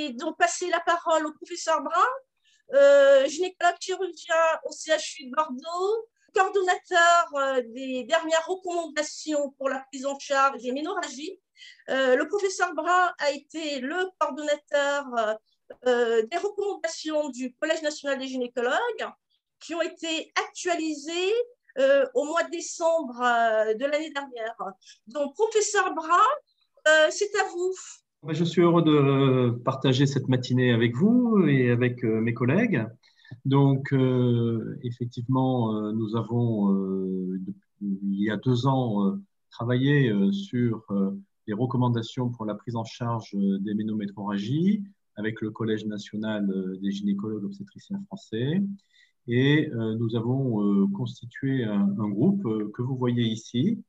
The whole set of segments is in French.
vais donc passer la parole au professeur Brun, gynécologue chirurgien au CHU de Bordeaux, coordonnateur des dernières recommandations pour la prise en charge des ménorragies. Le professeur Brun a été le coordonnateur des recommandations du Collège national des gynécologues qui ont été actualisées au mois de décembre de l'année dernière. Donc, professeur Brun, c'est à vous. Je suis heureux de partager cette matinée avec vous et avec mes collègues. Donc, effectivement, nous avons, il y a 2 ans, travaillé sur les recommandations pour la prise en charge des ménométrorragies avec le Collège national des gynécologues obstétriciens français. Et nous avons constitué un groupe que vous voyez ici,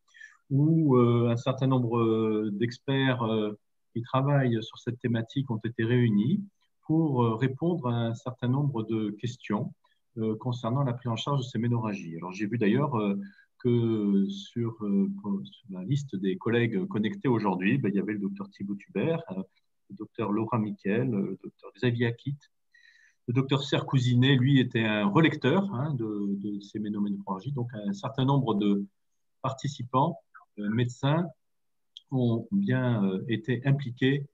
où un certain nombre d'experts qui travaillent sur cette thématique ont été réunis pour répondre à un certain nombre de questions concernant la prise en charge de ces ménorragies. Alors, j'ai vu d'ailleurs que sur la liste des collègues connectés aujourd'hui, il y avait le docteur Thibaut Hubert, le docteur Laura Miquel, le docteur Xavier Akit, le docteur Serre Cousinet, lui, était un relecteur de ces ménométrorragies. Donc, un certain nombre de participants, médecins, ont bien été impliqués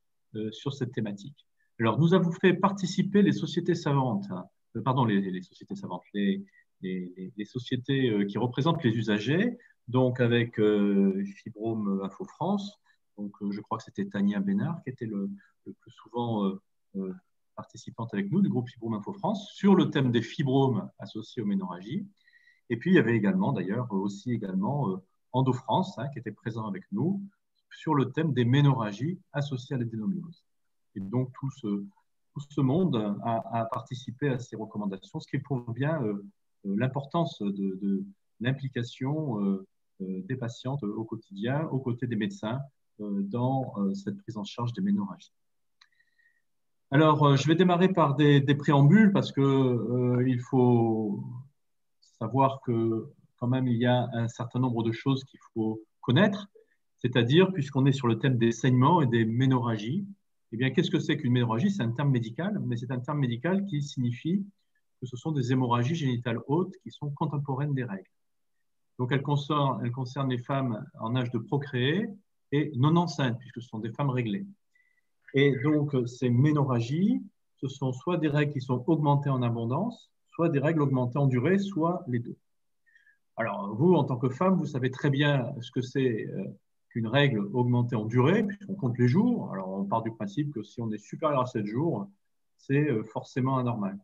sur cette thématique. Alors, nous avons fait participer les sociétés savantes, les sociétés savantes, les sociétés qui représentent les usagers, donc avec Fibrome Info France. Donc, je crois que c'était Tania Bénard qui était le plus souvent participante avec nous du groupe Fibrome Info France sur le thème des fibromes associés aux ménorragies. Et puis, il y avait également, d'ailleurs, Endo France qui était présent avec nous sur le thème des ménorragies associées à l'adénomyose. Et donc, tout ce monde a participé à ces recommandations, ce qui prouve bien l'importance de l'implication des patientes au quotidien, aux côtés des médecins, dans cette prise en charge des ménorragies. Alors, je vais démarrer par des préambules parce qu'il faut savoir que quand même, il y a un certain nombre de choses qu'il faut connaître. C'est-à-dire, puisqu'on est sur le thème des saignements et des ménorragies, eh bien, qu'est-ce que c'est qu'une ménorragie? C'est un terme médical, mais c'est un terme médical qui signifie que ce sont des hémorragies génitales hautes qui sont contemporaines des règles. Donc, elles concernent les femmes en âge de procréer et non enceintes, puisque ce sont des femmes réglées. Et donc, ces ménorragies, ce sont soit des règles qui sont augmentées en abondance, soit des règles augmentées en durée, soit les deux. Alors, vous, en tant que femme, vous savez très bien ce que c'est qu'une règle augmentée en durée, puisqu'on compte les jours. Alors, on part du principe que si on est supérieur à 7 jours, c'est forcément anormal.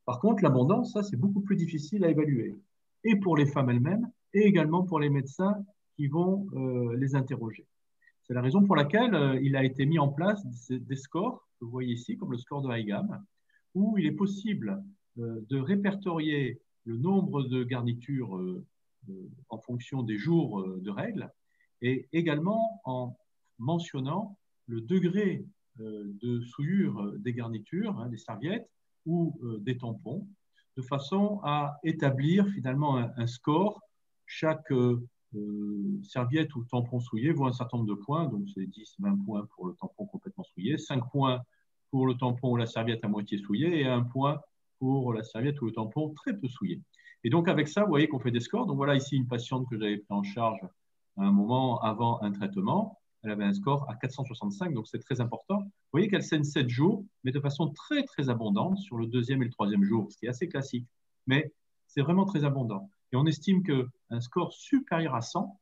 Par contre, l'abondance, ça, c'est beaucoup plus difficile à évaluer, et pour les femmes elles-mêmes, et également pour les médecins qui vont les interroger. C'est la raison pour laquelle il a été mis en place des scores, que vous voyez ici, comme le score de Higham, où il est possible de répertorier le nombre de garnitures en fonction des jours de règles, et également en mentionnant le degré de souillure des garnitures, des serviettes ou des tampons, de façon à établir finalement un score. Chaque serviette ou tampon souillé vaut un certain nombre de points, donc c'est 10-20 points pour le tampon complètement souillé, 5 points pour le tampon ou la serviette à moitié souillée et 1 point pour la serviette ou le tampon très peu souillé. Et donc avec ça, vous voyez qu'on fait des scores. Donc voilà ici une patiente que j'avais pris en charge à un moment avant un traitement. Elle avait un score à 465, donc c'est très important. Vous voyez qu'elle saigne 7 jours, mais de façon très, très abondante sur le 2e et le 3e jour, ce qui est assez classique. Mais c'est vraiment très abondant. Et on estime qu'un score supérieur à 100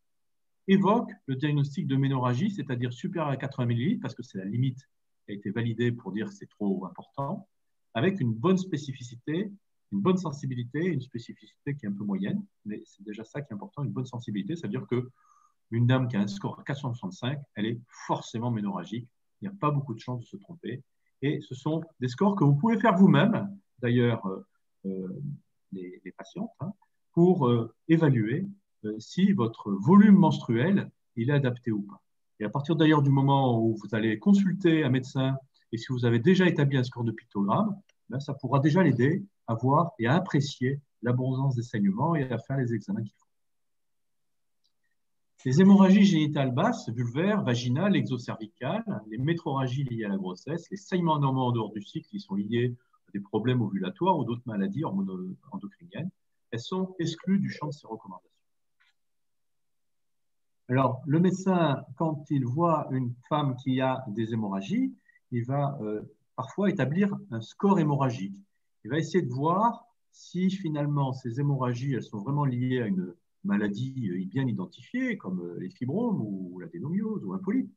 évoque le diagnostic de ménorragie, c'est-à-dire supérieur à 80 ml, parce que c'est la limite qui a été validée pour dire que c'est trop important, avec une bonne spécificité, une bonne sensibilité, une spécificité qui est un peu moyenne, mais c'est déjà ça qui est important, une bonne sensibilité, c'est-à-dire qu'une dame qui a un score à 465, elle est forcément ménorragique, il n'y a pas beaucoup de chances de se tromper, et ce sont des scores que vous pouvez faire vous-même, d'ailleurs les patientes, pour évaluer si votre volume menstruel il est adapté ou pas. Et à partir d'ailleurs du moment où vous allez consulter un médecin et si vous avez déjà établi un score de pictogramme, ça pourra déjà l'aider à voir et à apprécier l'abondance des saignements et à faire les examens qu'il faut. Les hémorragies génitales basses, vulvaires, vaginales, exocervicales, les métrorragies liées à la grossesse, les saignements anormaux en dehors du cycle qui sont liés à des problèmes ovulatoires ou d'autres maladies endocriniennes, elles sont exclues du champ de ces recommandations. Alors, le médecin, quand il voit une femme qui a des hémorragies, il va parfois établir un score hémorragique. Il va essayer de voir si finalement ces hémorragies, elles sont vraiment liées à une maladie bien identifiée, comme les fibromes ou l'adénomiose ou un polype,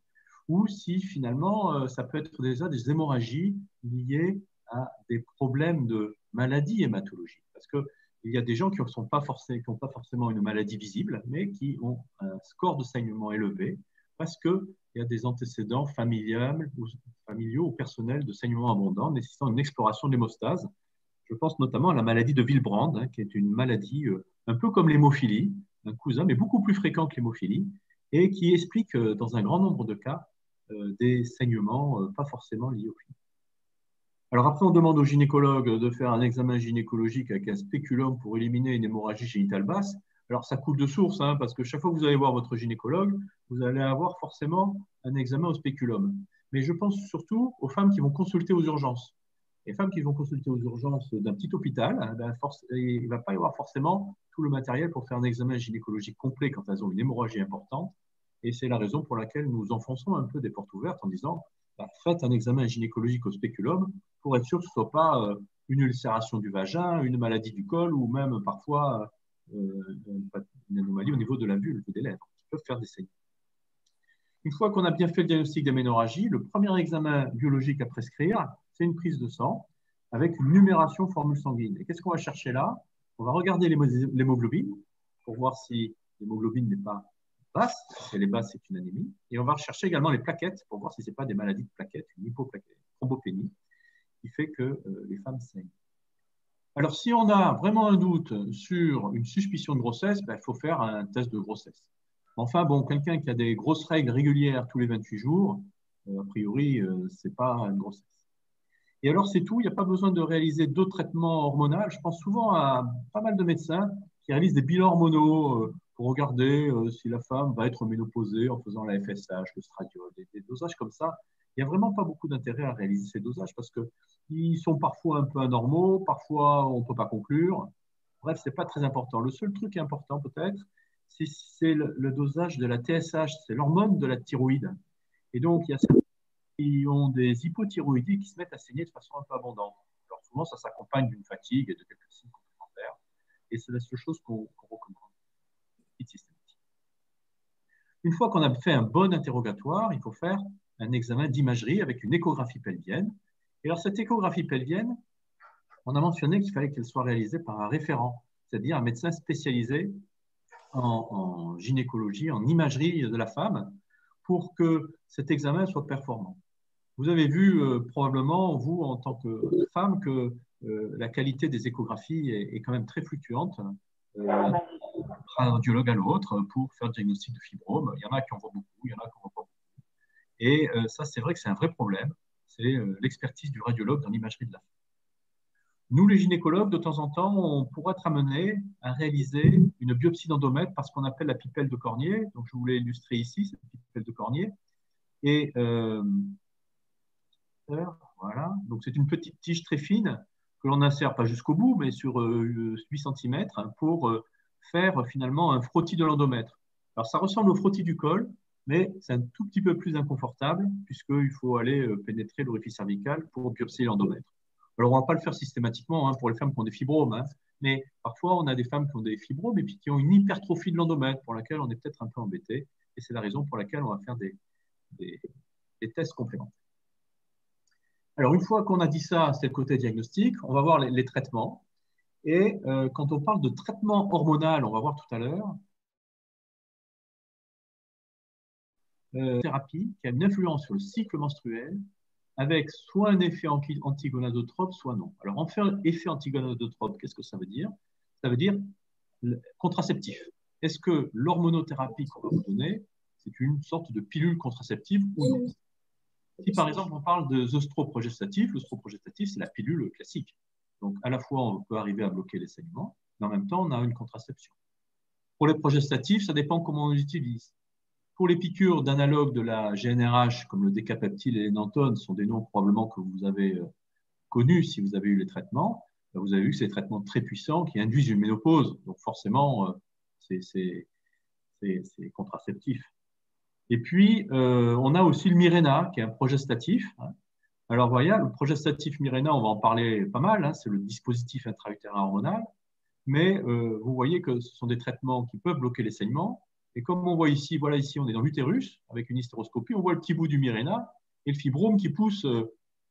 ou si finalement ça peut être déjà des hémorragies liées à des problèmes de maladies hématologiques. Parce qu'il y a des gens qui n'ont pas forcément une maladie visible, mais qui ont un score de saignement élevé parce qu'il y a des antécédents familiaux ou personnels de saignement abondant nécessitant une exploration de l'hémostase. Je pense notamment à la maladie de Willebrand, qui est une maladie un peu comme l'hémophilie, un cousin, mais beaucoup plus fréquent que l'hémophilie, et qui explique dans un grand nombre de cas des saignements pas forcément liés au film. Alors après, on demande au gynécologue de faire un examen gynécologique avec un spéculum pour éliminer une hémorragie génitale basse. Alors ça coule de source, parce que chaque fois que vous allez voir votre gynécologue, vous allez avoir forcément un examen au spéculum. Mais je pense surtout aux femmes qui vont consulter aux urgences. Les femmes qui vont consulter aux urgences d'un petit hôpital, il ne va pas y avoir forcément tout le matériel pour faire un examen gynécologique complet quand elles ont une hémorragie importante. Et c'est la raison pour laquelle nous enfonçons un peu des portes ouvertes en disant faites un examen gynécologique au spéculum pour être sûr que ce ne soit pas une ulcération du vagin, une maladie du col ou même parfois une anomalie au niveau de la vulve ou des lèvres qui peuvent faire des saignements. Une fois qu'on a bien fait le diagnostic d'hémorragie, le premier examen biologique à prescrire, c'est une prise de sang avec une numération formule sanguine. Et qu'est-ce qu'on va chercher là? On va regarder l'hémoglobine pour voir si l'hémoglobine n'est pas basse. Si elle est basse, c'est une anémie. Et on va rechercher également les plaquettes pour voir si ce n'est pas des maladies de plaquettes, une hypoplaquette, une thrombopénie, qui fait que les femmes saignent. Alors, si on a vraiment un doute sur une suspicion de grossesse, il faut faire un test de grossesse. Enfin, bon, quelqu'un qui a des grosses règles régulières tous les 28 jours, a priori, ce n'est pas une grossesse. Et alors, c'est tout. Il n'y a pas besoin de réaliser d'autres traitements hormonaux. Je pense souvent à pas mal de médecins qui réalisent des bilans hormonaux pour regarder si la femme va être ménopausée en faisant la FSH, le stradiol, des dosages comme ça. Il n'y a vraiment pas beaucoup d'intérêt à réaliser ces dosages parce qu'ils sont parfois un peu anormaux, parfois on ne peut pas conclure. Bref, ce n'est pas très important. Le seul truc important peut-être, c'est le dosage de la TSH, c'est l'hormone de la thyroïde. Et donc, il y a certains qui ont des hypothyroïdies qui se mettent à saigner de façon un peu abondante. Alors souvent, ça s'accompagne d'une fatigue et de quelques signes complémentaires. Et c'est la seule chose qu'on recommande. Une fois qu'on a fait un bon interrogatoire, il faut faire un examen d'imagerie avec une échographie pelvienne. Et alors, cette échographie pelvienne, on a mentionné qu'il fallait qu'elle soit réalisée par un référent, c'est-à-dire un médecin spécialisé en gynécologie, en imagerie de la femme, pour que cet examen soit performant. Vous avez vu probablement, vous, en tant que femme, que la qualité des échographies est quand même très fluctuante d'un radiologue à l'autre pour faire le diagnostic de fibrome. Il y en a qui en voient beaucoup, il y en a qui en voient pas beaucoup. Et ça, c'est vrai que c'est un vrai problème. C'est l'expertise du radiologue dans l'imagerie de la femme. Nous, les gynécologues, de temps en temps, on pourra être amenés à réaliser une biopsie d'endomètre par ce qu'on appelle la pipelle de Cornier. Donc, je voulais illustrer ici cette pipelle de Cornier. Et voilà. Donc, c'est une petite tige très fine que l'on insère pas jusqu'au bout, mais sur 8 cm pour faire finalement un frottis de l'endomètre. Alors, ça ressemble au frottis du col, mais c'est un tout petit peu plus inconfortable puisqu'il faut aller pénétrer l'orifice cervical pour biopsier l'endomètre. Alors, on ne va pas le faire systématiquement pour les femmes qui ont des fibromes, mais parfois, on a des femmes qui ont des fibromes et puis qui ont une hypertrophie de l'endomètre pour laquelle on est peut-être un peu embêté. Et c'est la raison pour laquelle on va faire des tests complémentaires. Alors, une fois qu'on a dit ça, c'est le côté diagnostic, on va voir les traitements. Et quand on parle de traitement hormonal, on va voir tout à l'heure, thérapie qui a une influence sur le cycle menstruel avec soit un effet antigonadotrope, soit non. Alors, en fait, effet antigonadotrope, qu'est-ce que ça veut dire? Ça veut dire contraceptif. Est-ce que l'hormonothérapie qu'on va vous donner, c'est une sorte de pilule contraceptive ou non? Si par exemple on parle de l'œstroprogestatif, l'œstroprogestatif c'est la pilule classique. Donc à la fois on peut arriver à bloquer les saignements, mais en même temps on a une contraception. Pour les progestatifs, ça dépend comment on les utilise. Pour les piqûres d'analogues de la GnRH, comme le décapeptyl et l'énantone, sont des noms probablement que vous avez connus si vous avez eu les traitements, vous avez vu que c'est des traitements très puissants qui induisent une ménopause. Donc forcément, c'est contraceptif. Et puis, on a aussi le Mirena, qui est un progestatif. Alors, voyez, le progestatif Mirena, on va en parler pas mal, hein, c'est le dispositif intra-utérin hormonal, mais vous voyez que ce sont des traitements qui peuvent bloquer les saignements. Et comme on voit ici, voilà, ici, on est dans l'utérus, avec une hystéroscopie, on voit le petit bout du Mirena et le fibrome qui pousse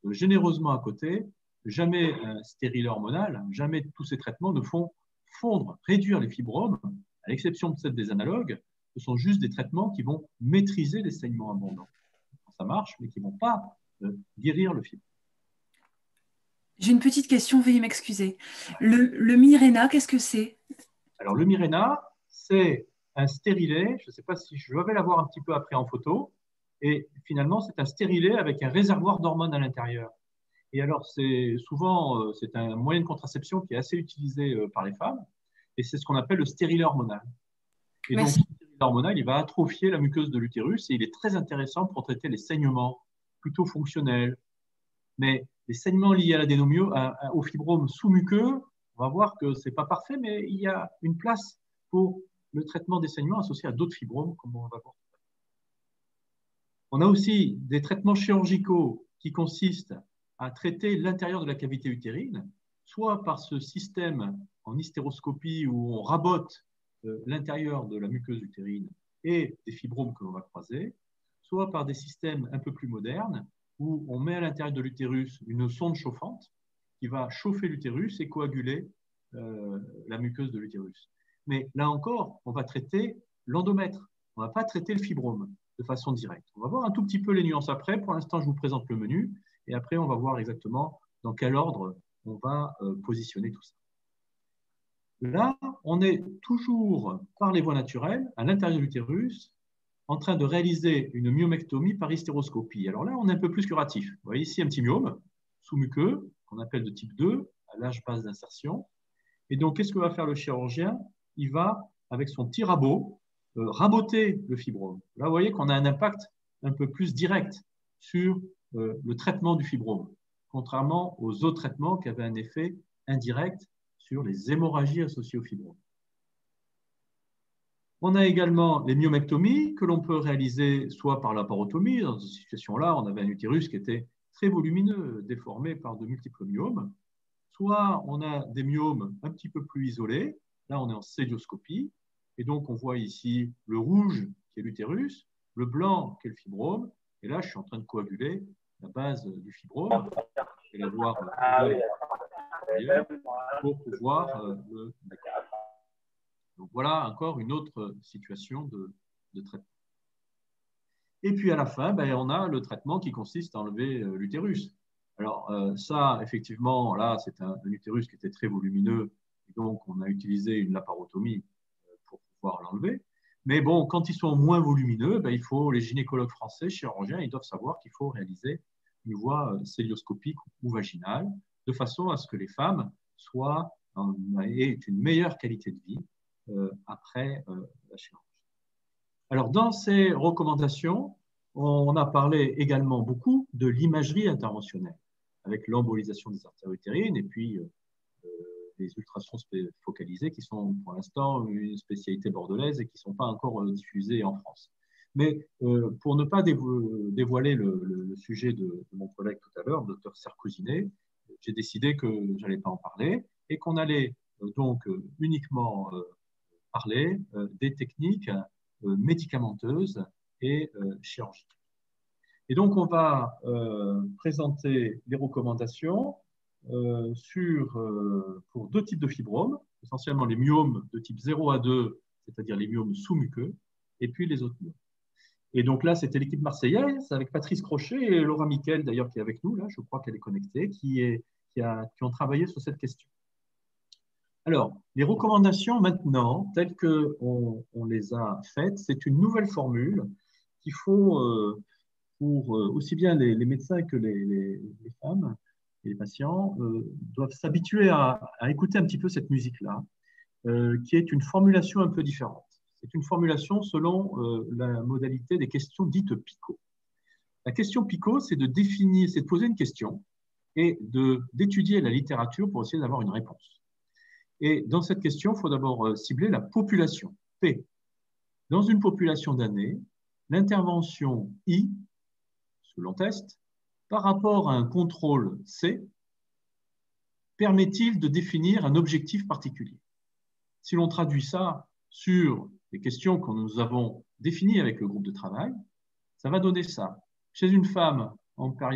généreusement à côté. Jamais un stérilet hormonal, jamais tous ces traitements ne font fondre, réduire les fibromes, à l'exception peut-être des analogues. Ce sont juste des traitements qui vont maîtriser les saignements abondants. Ça marche, mais qui ne vont pas guérir le fibrome. J'ai une petite question, veuillez m'excuser. Le Mirena, qu'est-ce que c'est? Alors, le Mirena, c'est un stérilet, je ne sais pas si je vais l'avoir un petit peu après en photo, et finalement, c'est un stérilet avec un réservoir d'hormones à l'intérieur. Et alors, c'est souvent, c'est un moyen de contraception qui est assez utilisé par les femmes, et c'est ce qu'on appelle le stérilet hormonal. Et donc, le stérilet hormonal, il va atrophier la muqueuse de l'utérus, et il est très intéressant pour traiter les saignements plutôt fonctionnels. Mais les saignements liés à l'adénomyose, au fibrome sous-muqueux, on va voir que ce n'est pas parfait, mais il y a une place pour le traitement des saignements associés à d'autres fibromes, comme on va voir. On a aussi des traitements chirurgicaux qui consistent à traiter l'intérieur de la cavité utérine, soit par ce système en hystéroscopie où on rabote l'intérieur de la muqueuse utérine et des fibromes que l'on va croiser, soit par des systèmes un peu plus modernes où on met à l'intérieur de l'utérus une sonde chauffante qui va chauffer l'utérus et coaguler la muqueuse de l'utérus. Mais là encore, on va traiter l'endomètre, on ne va pas traiter le fibrome de façon directe. On va voir un tout petit peu les nuances après. Pour l'instant, je vous présente le menu et après, on va voir exactement dans quel ordre on va positionner tout ça. Là, on est toujours par les voies naturelles, à l'intérieur de l'utérus, en train de réaliser une myomectomie par hystéroscopie. Alors là, on est un peu plus curatif. Vous voyez ici un petit myome sous-muqueux, qu'on appelle de type 2, à l'âge basse d'insertion. Et donc, qu'est-ce que va faire le chirurgien? Il va, avec son petit rabot, raboter le fibrome. Là, vous voyez qu'on a un impact un peu plus direct sur le traitement du fibrome, contrairement aux autres traitements qui avaient un effet indirect sur les hémorragies associées au fibrome. On a également les myomectomies que l'on peut réaliser soit par laparotomie. Dans cette situation-là, on avait un utérus qui était très volumineux, déformé par de multiples myomes. Soit on a des myomes un petit peu plus isolés. Là, on est en célioscopie. Et donc, on voit ici le rouge qui est l'utérus, le blanc qui est le fibrome. Et là, je suis en train de coaguler la base du fibrome et la voir pour pouvoir le décoller. Donc, voilà encore une autre situation de traitement. Et puis, à la fin, on a le traitement qui consiste à enlever l'utérus. Alors, ça, effectivement, là, c'est un utérus qui était très volumineux. Et donc, on a utilisé une laparotomie pour pouvoir l'enlever. Mais bon, quand ils sont moins volumineux, il faut, les gynécologues français, chirurgiens, ils doivent savoir qu'il faut réaliser une voie célioscopique ou vaginale, de façon à ce que les femmes aient une meilleure qualité de vie après la chirurgie. Alors, dans ces recommandations, on a parlé également beaucoup de l'imagerie interventionnelle, avec l'embolisation des artères utérines et puis les ultrasons focalisés qui sont pour l'instant une spécialité bordelaise et qui ne sont pas encore diffusés en France. Mais pour ne pas dévoiler le sujet de mon collègue tout à l'heure, le docteur Sarkozinet, j'ai décidé que je n'allais pas en parler et qu'on allait donc uniquement parler des techniques médicamenteuses et chirurgicales. Et donc, on va présenter les recommandations pour deux types de fibromes, essentiellement les myomes de type 0 à 2, c'est-à-dire les myomes sous-muqueux, et puis les autres myomes. Et donc là, c'était l'équipe marseillaise avec Patrice Crochet et Laura Miquel, d'ailleurs, qui est avec nous, là, je crois qu'elle est connectée, qui ont travaillé sur cette question. Alors, les recommandations maintenant, telles qu'on les a faites, c'est une nouvelle formule qu'il faut, pour aussi bien les médecins que les femmes et les patients, doivent s'habituer à écouter un petit peu cette musique-là, qui est une formulation un peu différente. C'est une formulation selon la modalité des questions dites PICO. La question PICO, c'est de définir, c'est de poser une question et d'étudier la littérature pour essayer d'avoir une réponse. Et dans cette question, il faut d'abord cibler la population, P. Dans une population d'années, l'intervention I, selon test, par rapport à un contrôle C, permet-il de définir un objectif particulier? Si l'on traduit ça sur les questions que nous avons définies avec le groupe de travail, ça va donner ça. Chez une femme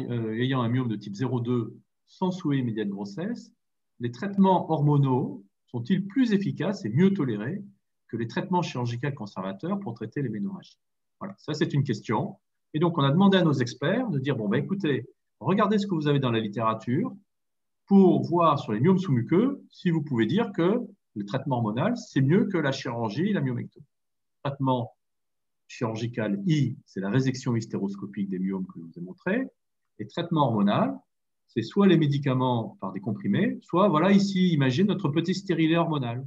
ayant un myome de type 0,2 sans souhait immédiat de grossesse, les traitements hormonaux sont-ils plus efficaces et mieux tolérés que les traitements chirurgicaux conservateurs pour traiter les ménorrhagies? Voilà, ça c'est une question. Et donc on a demandé à nos experts de dire, bon, ben, écoutez, regardez ce que vous avez dans la littérature pour voir sur les myomes sous-muqueux si vous pouvez dire que le traitement hormonal, c'est mieux que la chirurgie et la myomectomie. Le traitement chirurgical I, c'est la résection hystéroscopique des myomes que je vous ai montré. Et traitement hormonal, c'est soit les médicaments par des comprimés, soit, voilà, ici, imagine notre petit stérilet hormonal,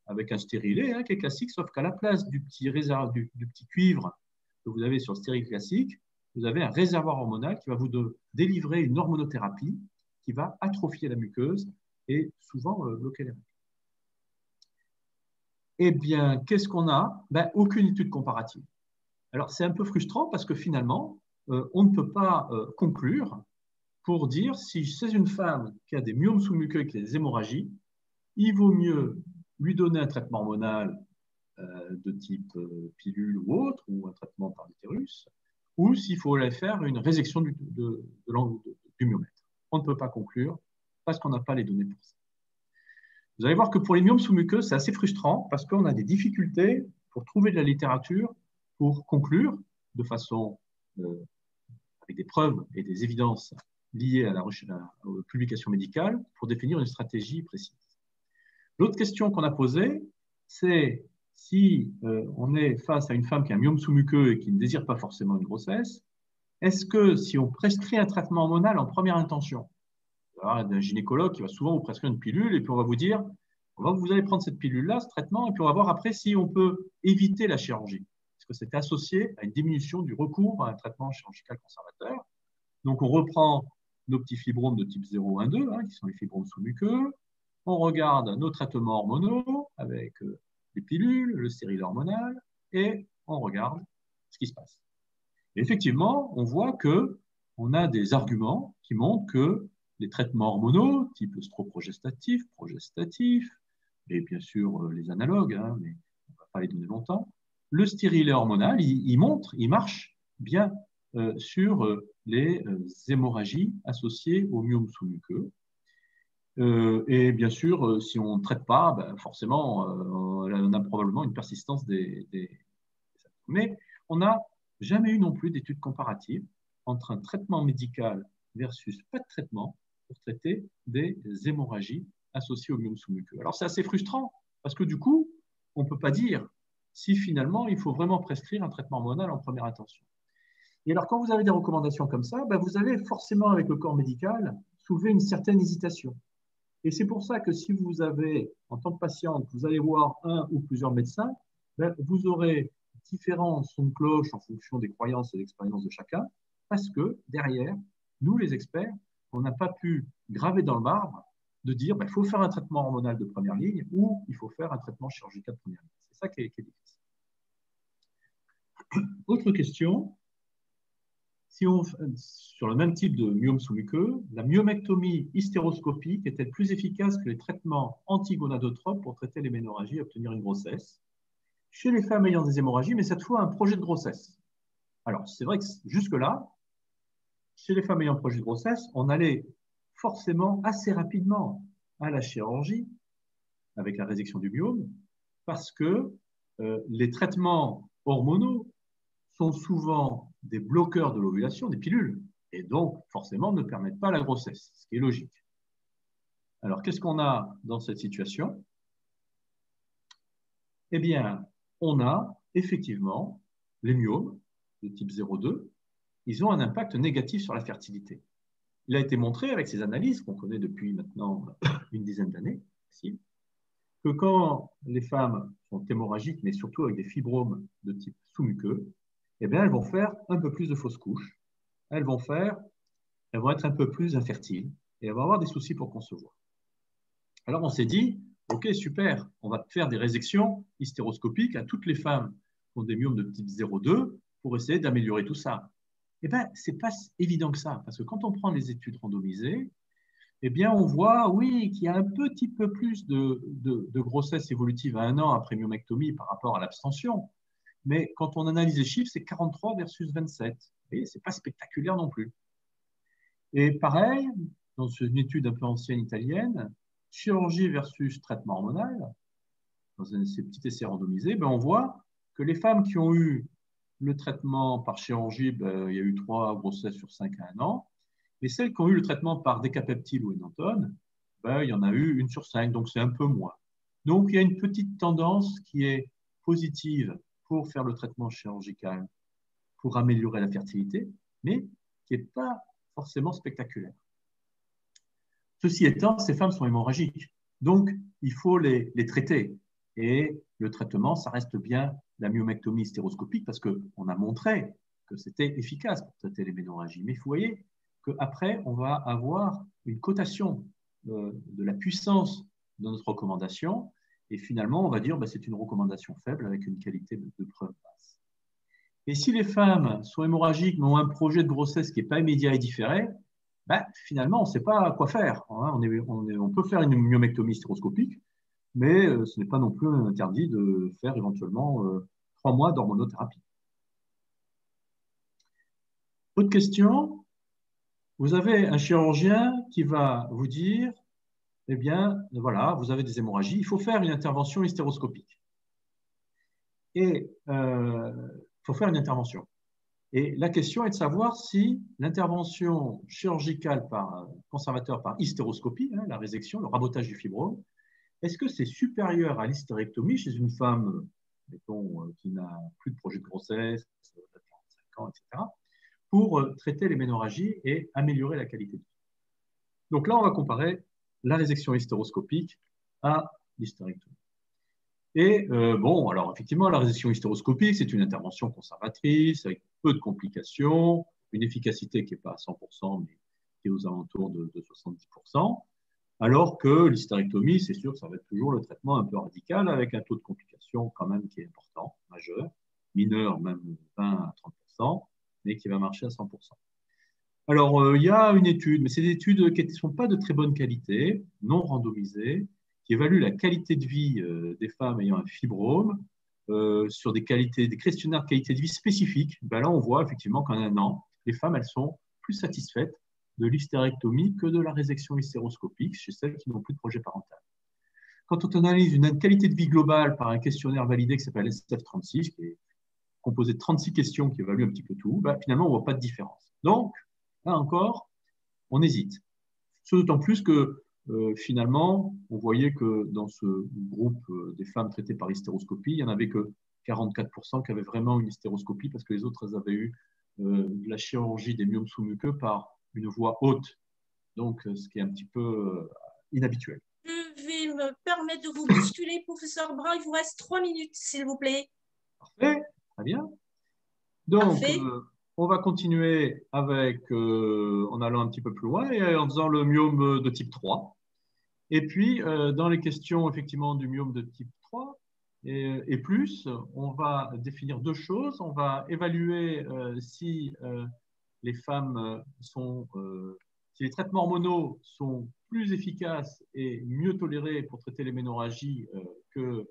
avec un stérilet qui est classique, sauf qu'à la place du petit cuivre que vous avez sur le stérilet classique, vous avez un réservoir hormonal qui va vous délivrer une hormonothérapie qui va atrophier la muqueuse et souvent bloquer les règles. Eh bien, qu'est-ce qu'on a? Aucune étude comparative. Alors, c'est un peu frustrant parce que finalement, on ne peut pas conclure pour dire si c'est une femme qui a des myomes sous-muqueux avec des hémorragies, il vaut mieux lui donner un traitement hormonal de type pilule ou autre, ou un traitement par l'utérus, ou s'il faut aller faire une résection du myomètre. On ne peut pas conclure parce qu'on n'a pas les données pour ça. Vous allez voir que pour les myomes sous-muqueux, c'est assez frustrant parce qu'on a des difficultés pour trouver de la littérature pour conclure de façon avec des preuves et des évidences liées à la publication médicale pour définir une stratégie précise. L'autre question qu'on a posée, c'est si on est face à une femme qui a un myome sous-muqueux et qui ne désire pas forcément une grossesse, est-ce que si on prescrit un traitement hormonal en première intention, un gynécologue qui va souvent vous prescrire une pilule et puis on va vous dire, vous allez prendre cette pilule-là, ce traitement, et puis on va voir après si on peut éviter la chirurgie. Parce que c'est associé à une diminution du recours à un traitement chirurgical conservateur. Donc on reprend nos petits fibromes de type 0, 1, 2, qui sont les fibromes sous-muqueux. On regarde nos traitements hormonaux avec les pilules, le stérilet hormonal, et on regarde ce qui se passe. Et effectivement, on voit qu'on a des arguments qui montrent que les traitements hormonaux, type œstroprogestatif, progestatif, et bien sûr les analogues, mais on ne va pas les donner longtemps, le stérilet hormonal, il marche bien sur les hémorragies associées au myome sous-muqueux. Et bien sûr, si on ne traite pas, forcément, on a probablement une persistance des... Mais on n'a jamais eu non plus d'études comparatives entre un traitement médical versus pas de traitement pour traiter des hémorragies associées au myome sous-muqueux. Alors, c'est assez frustrant parce que du coup, on ne peut pas dire si finalement, il faut vraiment prescrire un traitement hormonal en première intention. Et alors, quand vous avez des recommandations comme ça, vous allez forcément, avec le corps médical, soulever une certaine hésitation. Et c'est pour ça que si vous avez, en tant que patiente, vous allez voir un ou plusieurs médecins, vous aurez différents sons de cloche en fonction des croyances et de l'expérience de chacun, parce que derrière, nous les experts, on n'a pas pu graver dans le marbre de dire il faut faire un traitement hormonal de première ligne ou il faut faire un traitement chirurgical de première ligne. C'est ça qui est difficile. Autre question. Sur le même type de myome sous-muqueux, la myomectomie hystéroscopique est-elle plus efficace que les traitements antigonadotropes pour traiter les ménorragies et obtenir une grossesse chez les femmes ayant des hémorragies, mais cette fois un projet de grossesse? Alors, c'est vrai que jusque-là, chez les femmes ayant un projet de grossesse, on allait forcément assez rapidement à la chirurgie avec la résection du myome parce que les traitements hormonaux sont souvent des bloqueurs de l'ovulation, des pilules, et donc forcément ne permettent pas la grossesse, ce qui est logique. Alors, qu'est-ce qu'on a dans cette situation? Eh bien, on a effectivement les myomes de type 0,2, ils ont un impact négatif sur la fertilité. Il a été montré avec ces analyses qu'on connaît depuis maintenant une dizaine d'années, que quand les femmes sont hémorragiques, mais surtout avec des fibromes de type sous-muqueux, eh bien, elles vont faire un peu plus de fausses couches, elles vont être un peu plus infertiles et elles vont avoir des soucis pour concevoir. Alors, on s'est dit, OK, super, on va faire des résections hystéroscopiques à toutes les femmes qui ont des myomes de type 0,2 pour essayer d'améliorer tout ça. Eh bien, ce n'est pas évident que ça, parce que quand on prend les études randomisées, eh bien, on voit, oui, qu'il y a un petit peu plus de grossesse évolutive à 1 an après myomectomie par rapport à l'abstention. Mais quand on analyse les chiffres, c'est 43 versus 27. Et ce n'est pas spectaculaire non plus. Et pareil, dans une étude un peu ancienne italienne, chirurgie versus traitement hormonal, dans ces petits essais randomisés, ben on voit que les femmes qui ont eu le traitement par chirurgie, ben, il y a eu 3 grossesses sur 5 à 1 an. Et celles qui ont eu le traitement par décapeptyle ou énantone, ben, il y en a eu 1 sur 5, donc c'est un peu moins. Donc il y a une petite tendance qui est positive pour faire le traitement chirurgical, pour améliorer la fertilité, mais qui n'est pas forcément spectaculaire. Ceci étant, ces femmes sont hémorragiques, donc il faut les traiter. Et le traitement, ça reste bien la myomectomie hystéroscopique parce qu'on a montré que c'était efficace pour traiter les ménorragies. Mais vous voyez qu'après, on va avoir une cotation de la puissance de notre recommandation et finalement, on va dire que c'est une recommandation faible avec une qualité de preuve basse. Et si les femmes sont hémorragiques mais ont un projet de grossesse qui n'est pas immédiat et différé, ben, finalement, on ne sait pas quoi faire. Hein. On peut faire une myomectomie hystéroscopique, mais ce n'est pas non plus interdit de faire éventuellement 3 mois d'hormonothérapie. Autre question, vous avez un chirurgien qui va vous dire, eh bien, voilà, vous avez des hémorragies, il faut faire une intervention hystéroscopique. Et il faut faire une intervention. Et la question est de savoir si l'intervention chirurgicale conservateur par hystéroscopie, hein, la résection, le rabotage du fibrome, est-ce que c'est supérieur à l'hystérectomie chez une femme, mettons, qui n'a plus de projet de grossesse, 45 ans, etc., pour traiter les ménorragies et améliorer la qualité de vie? Donc là, on va comparer la résection hystéroscopique à l'hystérectomie. Et bon, alors effectivement, la résection hystéroscopique, c'est une intervention conservatrice avec peu de complications, une efficacité qui n'est pas à 100%, mais qui est aux alentours de 70%. Alors que l'hystérectomie, c'est sûr que ça va être toujours le traitement un peu radical avec un taux de complication quand même qui est important, majeur, mineur, même 20 à 30%, mais qui va marcher à 100%. Alors, il y a une étude, mais c'est des études qui ne sont pas de très bonne qualité, non randomisées, qui évaluent la qualité de vie des femmes ayant un fibrome sur des questionnaires de qualité de vie spécifiques. Ben là, on voit effectivement qu'en 1 an, les femmes, elles sont plus satisfaites de l'hystérectomie que de la résection hystéroscopique chez celles qui n'ont plus de projet parental. Quand on analyse une qualité de vie globale par un questionnaire validé qui s'appelle SF36, qui est composé de 36 questions qui évaluent un petit peu tout, ben finalement, on ne voit pas de différence. Donc, là encore, on hésite. Ce d'autant plus que finalement, on voyait que dans ce groupe des femmes traitées par hystéroscopie, il n'y en avait que 44% qui avaient vraiment une hystéroscopie parce que les autres, elles avaient eu de la chirurgie des myomes sous-muqueux par une voie haute. Donc, ce qui est un petit peu inhabituel. Je vais me permettre de vous bousculer, professeur Brun. Il vous reste 3 minutes, s'il vous plaît. Parfait, très bien. Donc, on va continuer avec, en allant un petit peu plus loin et en faisant le myome de type 3. Et puis, dans les questions effectivement du myome de type 3 et plus, on va définir 2 choses. On va évaluer si les femmes si les traitements hormonaux sont plus efficaces et mieux tolérés pour traiter les ménorragies que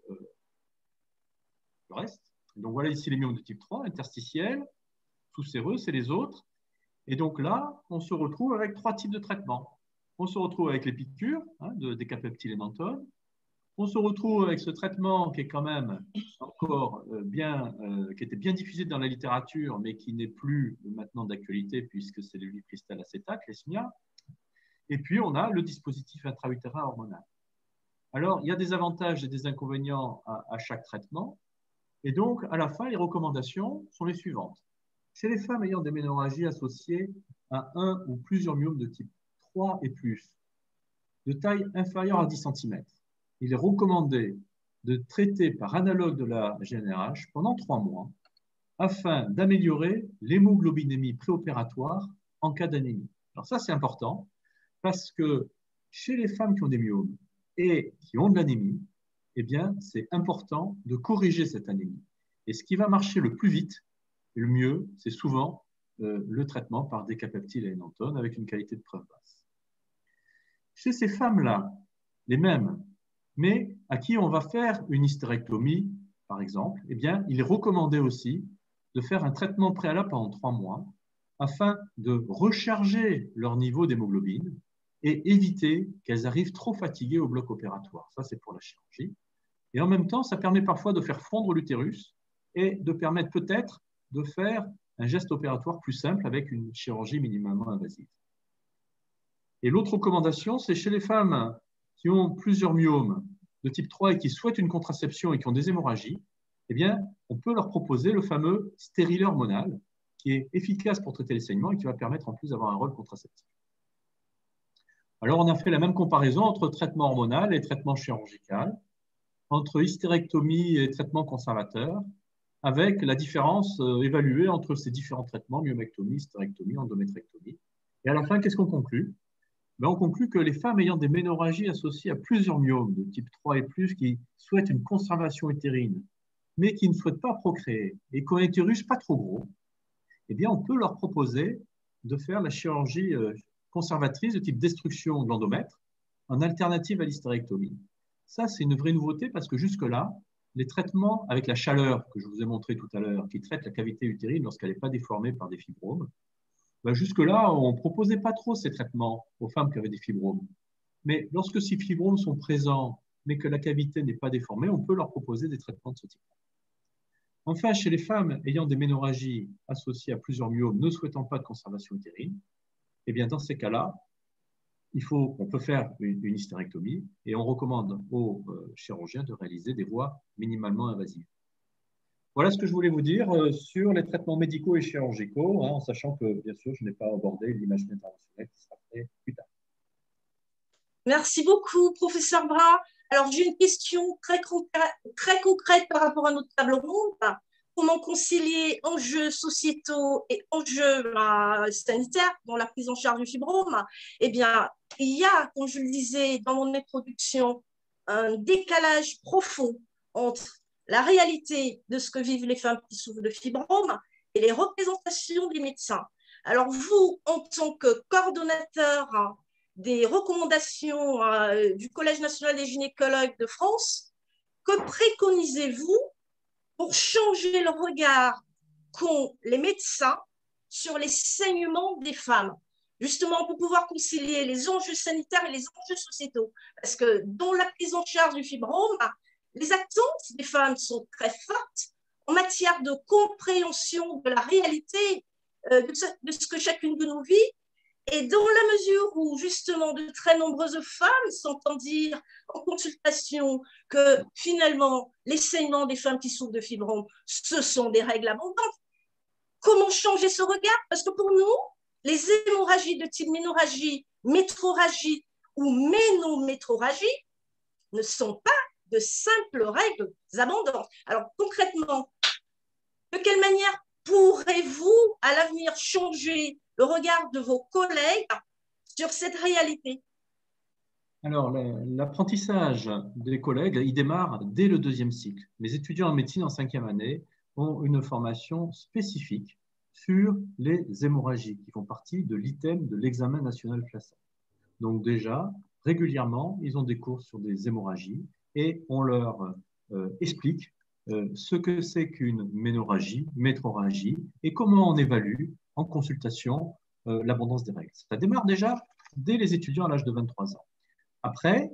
le reste. Donc voilà ici les myomes de type 3, interstitiels, sous-séreux, c'est les autres. Et donc là, on se retrouve avec 3 types de traitements. On se retrouve avec les piqûres de décapeptyle et énantone. On se retrouve avec ce traitement qui est quand même encore qui était bien diffusé dans la littérature, mais qui n'est plus maintenant d'actualité puisque c'est le cristal acétate, l'ESMIA. Et puis, on a le dispositif intra-utérin hormonal. Alors, il y a des avantages et des inconvénients à chaque traitement. Et donc, à la fin, les recommandations sont les suivantes. Chez les femmes ayant des ménorragies associées à 1 ou plusieurs myomes de type 3 et plus, de taille inférieure à 10 cm, il est recommandé de traiter par analogue de la GnRH pendant 3 mois afin d'améliorer l'hémoglobinémie préopératoire en cas d'anémie. Alors ça, c'est important parce que chez les femmes qui ont des myomes et qui ont de l'anémie, eh bien, c'est important de corriger cette anémie. Et ce qui va marcher le plus vite, le mieux, c'est souvent le traitement par décapeptyl et énantone avec une qualité de preuve basse. Chez ces femmes-là, les mêmes, mais à qui on va faire une hystérectomie, par exemple, eh bien, il est recommandé aussi de faire un traitement préalable pendant 3 mois afin de recharger leur niveau d'hémoglobine et éviter qu'elles arrivent trop fatiguées au bloc opératoire. Ça, c'est pour la chirurgie. Et en même temps, ça permet parfois de faire fondre l'utérus et de permettre peut-être de faire un geste opératoire plus simple avec une chirurgie minimalement invasive. Et l'autre recommandation, c'est chez les femmes qui ont plusieurs myomes de type 3 et qui souhaitent une contraception et qui ont des hémorragies, eh bien, on peut leur proposer le fameux stérilet hormonal qui est efficace pour traiter les saignements et qui va permettre en plus d'avoir un rôle contraceptif. Alors, on a fait la même comparaison entre traitement hormonal et traitement chirurgical, entre hystérectomie et traitement conservateur, avec la différence évaluée entre ces différents traitements, myomectomie, hystérectomie, endométrectomie. Et à la fin, qu'est-ce qu'on conclut? On conclut que les femmes ayant des ménorrhagies associées à plusieurs myomes de type 3 et plus, qui souhaitent une conservation utérine, mais qui ne souhaitent pas procréer et qui ont un utérus pas trop gros, eh bien, on peut leur proposer de faire la chirurgie conservatrice de type destruction de l'endomètre en alternative à l'hystérectomie. Ça, c'est une vraie nouveauté parce que jusque-là, les traitements avec la chaleur que je vous ai montré tout à l'heure, qui traite la cavité utérine lorsqu'elle n'est pas déformée par des fibromes, jusque-là, on ne proposait pas trop ces traitements aux femmes qui avaient des fibromes. Mais lorsque ces fibromes sont présents, mais que la cavité n'est pas déformée, on peut leur proposer des traitements de ce type. Enfin, chez les femmes ayant des ménorrhagies associées à plusieurs myomes ne souhaitant pas de conservation utérine, eh bien, dans ces cas-là, on peut faire une hystérectomie et on recommande aux chirurgiens de réaliser des voies minimalement invasives. Voilà ce que je voulais vous dire sur les traitements médicaux et chirurgicaux, en sachant que, bien sûr, je n'ai pas abordé l'imagerie interventionnelle qui sera faite plus tard. Merci beaucoup, professeur Bras. Alors, j'ai une question très concrète par rapport à notre table ronde. Comment concilier enjeux sociétaux et enjeux sanitaires dans la prise en charge du fibrome? Eh bien, il y a, comme je le disais dans mon introduction, un décalage profond entre la réalité de ce que vivent les femmes qui souffrent de fibrome et les représentations des médecins. Alors, vous, en tant que coordonnateur des recommandations du Collège national des gynécologues de France, que préconisez-vous pour changer le regard qu'ont les médecins sur les saignements des femmes, justement pour pouvoir concilier les enjeux sanitaires et les enjeux sociétaux? Parce que dans la prise en charge du fibrome, les attentes des femmes sont très fortes en matière de compréhension de la réalité de ce que chacune de nous vit. Et dans la mesure où, justement, de très nombreuses femmes s'entendent dire en consultation que, finalement, les saignements des femmes qui souffrent de fibrome, ce sont des règles abondantes, comment changer ce regard? Parce que pour nous, les hémorragies de type ménorrhagie, métrorragie ou ménométrorragie ne sont pas de simples règles abondantes. Alors, concrètement, de quelle manière pourrez-vous, à l'avenir, changer le regard de vos collègues sur cette réalité? Alors, l'apprentissage des collègues, il démarre dès le 2e cycle. Les étudiants en médecine en 5e année ont une formation spécifique sur les hémorragies qui font partie de l'item de l'examen national classant. Donc déjà, régulièrement, ils ont des cours sur des hémorragies et on leur explique ce que c'est qu'une ménorrhagie, métrorragie et comment on évalue en consultation l'abondance des règles. Ça démarre déjà dès les étudiants à l'âge de 23 ans. Après,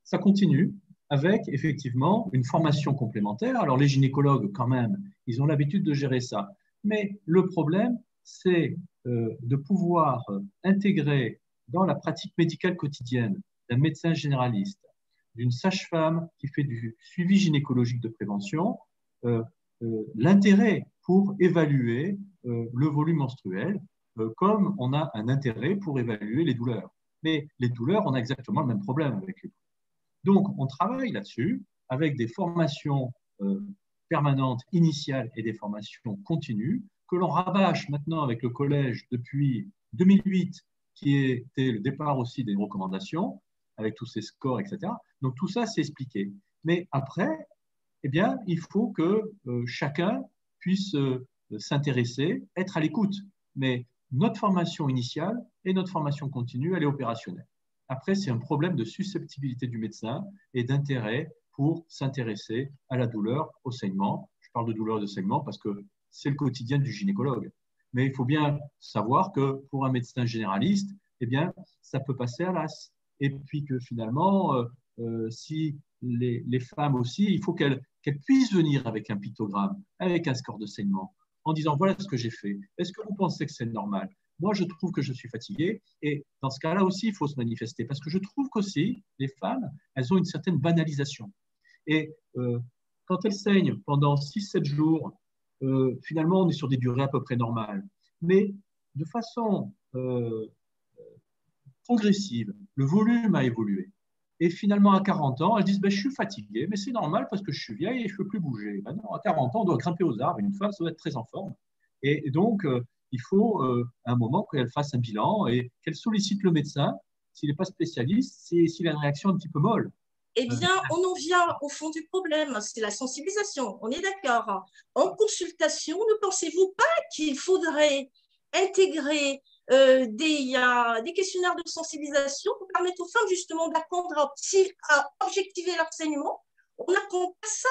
ça continue avec effectivement une formation complémentaire. Alors les gynécologues, quand même, ils ont l'habitude de gérer ça. Mais le problème, c'est de pouvoir intégrer dans la pratique médicale quotidienne d'un médecin généraliste, d'une sage-femme qui fait du suivi gynécologique de prévention, l'intérêt pour évaluer le volume menstruel, comme on a un intérêt pour évaluer les douleurs. Mais les douleurs, on a exactement le même problème avec les douleurs. Donc, on travaille là-dessus avec des formations permanentes initiales et des formations continues que l'on rabâche maintenant avec le collège depuis 2008, qui était le départ aussi des recommandations, avec tous ces scores, etc. Donc, tout ça, c'est expliqué. Mais après, eh bien, il faut que chacun puisse s'intéresser, être à l'écoute. Mais notre formation initiale et notre formation continue, elle est opérationnelle. Après, c'est un problème de susceptibilité du médecin et d'intérêt pour s'intéresser à la douleur, au saignement. Je parle de douleur et de saignement parce que c'est le quotidien du gynécologue. Mais il faut bien savoir que pour un médecin généraliste, eh bien, ça peut passer à l'as. Et puis que finalement, si les femmes aussi, il faut qu'elles puissent venir avec un pictogramme, avec un score de saignement, en disant voilà ce que j'ai fait. Est-ce que vous pensez que c'est normal? Moi, je trouve que je suis fatigué. Et dans ce cas-là aussi, il faut se manifester. Parce que je trouve qu'aussi, les femmes, elles ont une certaine banalisation. Et quand elles saignent pendant 6-7 jours, finalement, on est sur des durées à peu près normales. Mais de façon progressive, le volume a évolué. Et finalement, à 40 ans, elles disent ben, je suis fatiguée, mais c'est normal parce que je suis vieille et je ne peux plus bouger. Ben non, à 40 ans, on doit grimper aux arbres. Une femme, ça doit être très en forme. Et donc, il faut à un moment qu'elle fasse un bilan et qu'elle sollicite le médecin, s'il n'est pas spécialiste, s'il a une réaction un petit peu molle. Eh bien, on en vient au fond du problème, c'est la sensibilisation, on est d'accord. En consultation, ne pensez-vous pas qu'il faudrait intégrer des questionnaires de sensibilisation pour permettre aux femmes justement d'apprendre à objectiver l'enseignement? On n'apprend pas ça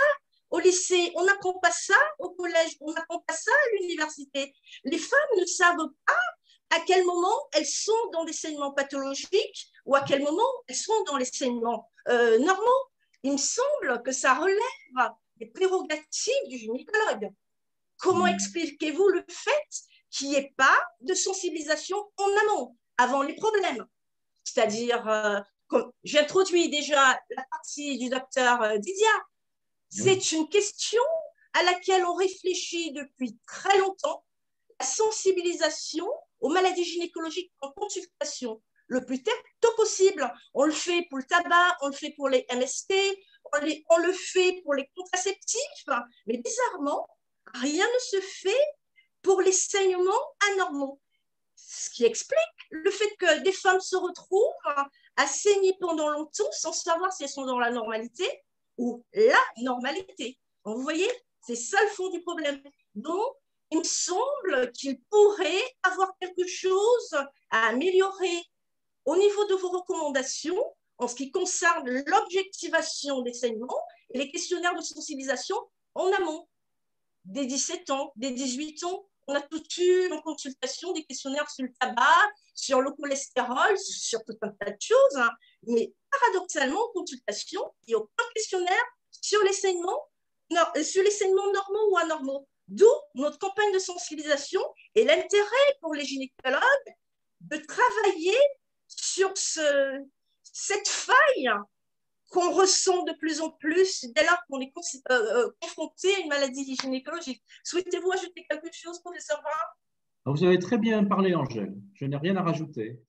au lycée, on n'apprend pas ça au collège, on n'apprend pas ça à l'université. Les femmes ne savent pas à quel moment elles sont dans des saignements pathologiques ou à quel moment elles sont dans les saignements normaux. Il me semble que ça relève des prérogatives du gynécologue. Comment expliquez-vous le fait qu'il n'y ait pas de sensibilisation en amont, avant les problèmes? C'est-à-dire, j'introduis déjà la partie du docteur Didia. C'est une question à laquelle on réfléchit depuis très longtemps, la sensibilisation aux maladies gynécologiques en consultation le plus tôt possible. On le fait pour le tabac, on le fait pour les MST, on le fait pour les contraceptifs, mais bizarrement, rien ne se fait pour les saignements anormaux. Ce qui explique le fait que des femmes se retrouvent à saigner pendant longtemps sans savoir si elles sont dans la normalité ou la normalité. Donc, vous voyez, c'est ça le fond du problème. Donc, il me semble qu'il pourrait avoir quelque chose à améliorer au niveau de vos recommandations en ce qui concerne l'objectivation des saignements et les questionnaires de sensibilisation en amont. Dès 17 ans, dès 18 ans, on a tout eu en consultation des questionnaires sur le tabac, sur le cholestérol, sur tout un tas de choses. Hein. Mais paradoxalement, en consultation, il n'y a aucun questionnaire sur les saignements normaux ou anormaux. D'où notre campagne de sensibilisation et l'intérêt pour les gynécologues de travailler sur cette faille qu'on ressent de plus en plus dès lors qu'on est confronté à une maladie gynécologique. Souhaitez-vous ajouter quelque chose, professeur Brun? Vous avez très bien parlé, Angèle. Je n'ai rien à rajouter.